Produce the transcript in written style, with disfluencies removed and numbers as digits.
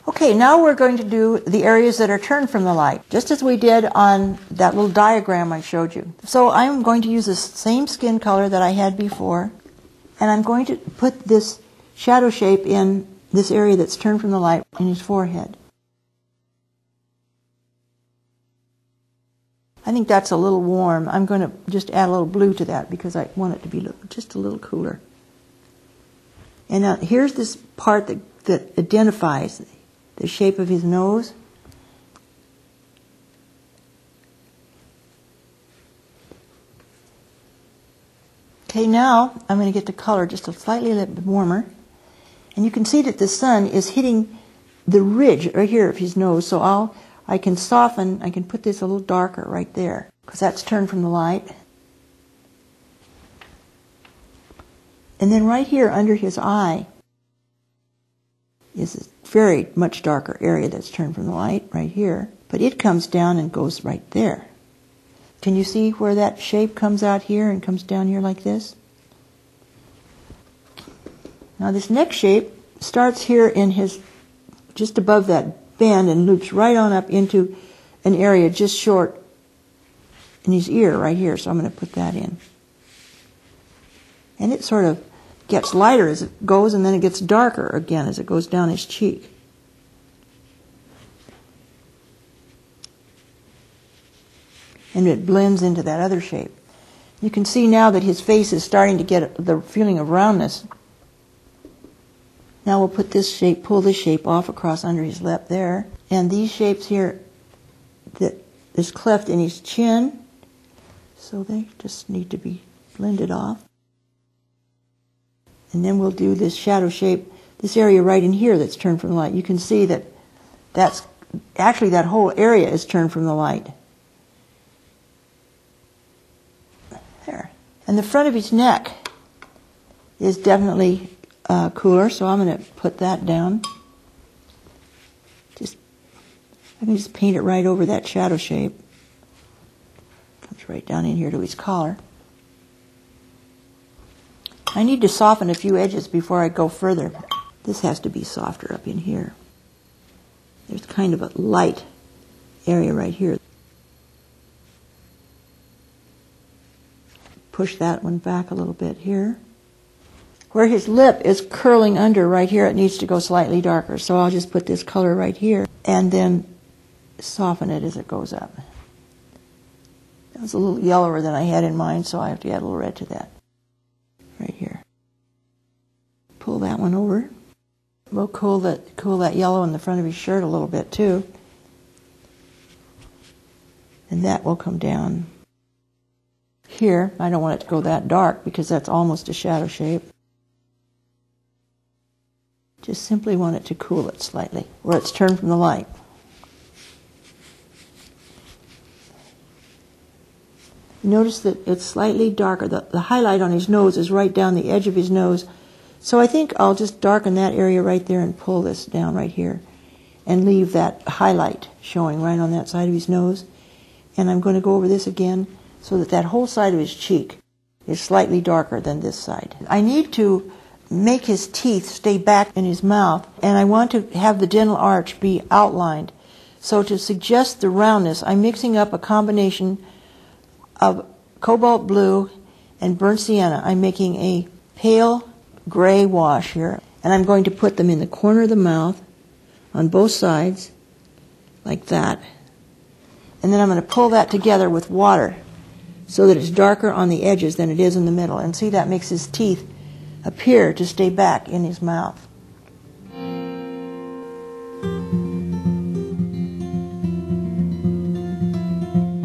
Okay, now we're going to do the areas that are turned from the light, just as we did on that little diagram I showed you. So I'm going to use the same skin color that I had before, and I'm going to put this shadow shape in this area that's turned from the light in his forehead. I think that's a little warm. I'm going to just add a little blue to that because I want it to be just a little cooler. And now here's this part that identifies the shape of his nose. Okay, now I'm going to get the color just a slightly little bit warmer. And you can see that the sun is hitting the ridge right here of his nose. So I can soften, I can put this a little darker right there because that's turned from the light. And then right here under his eye is a very much darker area that's turned from the light right here. But it comes down and goes right there. Can you see where that shape comes out here and comes down here like this? Now this next shape starts here in his, just above that bend and loops right on up into an area just short in his ear right here. So I'm going to put that in. And it sort of gets lighter as it goes, and then it gets darker again as it goes down his cheek. And it blends into that other shape. You can see now that his face is starting to get the feeling of roundness. Now we'll put this shape, pull this shape off across under his lip there. And these shapes here, that is cleft in his chin, so they just need to be blended off. And then we'll do this shadow shape, this area right in here that's turned from the light. You can see that that's actually that whole area is turned from the light. There. And the front of his neck is definitely cooler, so I'm going to put that down. I can just paint it right over that shadow shape. Comes right down in here to his collar. I need to soften a few edges before I go further. This has to be softer up in here. There's kind of a light area right here. Push that one back a little bit here. Where his lip is curling under right here, it needs to go slightly darker. So I'll just put this color right here and then soften it as it goes up. That was a little yellower than I had in mind, so I have to add a little red to that. Right here. Pull that one over. We'll cool that yellow in the front of his shirt a little bit too. And that will come down here. I don't want it to go that dark because that's almost a shadow shape. Just simply want it to cool it slightly where it's turned from the light. Notice that it's slightly darker. The highlight on his nose is right down the edge of his nose. So I think I'll just darken that area right there and pull this down right here and leave that highlight showing right on that side of his nose. And I'm going to go over this again so that that whole side of his cheek is slightly darker than this side. I need to make his teeth stay back in his mouth, and I want to have the dental arch be outlined. So to suggest the roundness, I'm mixing up a combination of cobalt blue and burnt sienna. I'm making a pale gray wash here, and I'm going to put them in the corner of the mouth on both sides like that. And then I'm going to pull that together with water so that it's darker on the edges than it is in the middle. And see, that makes his teeth appear to stay back in his mouth.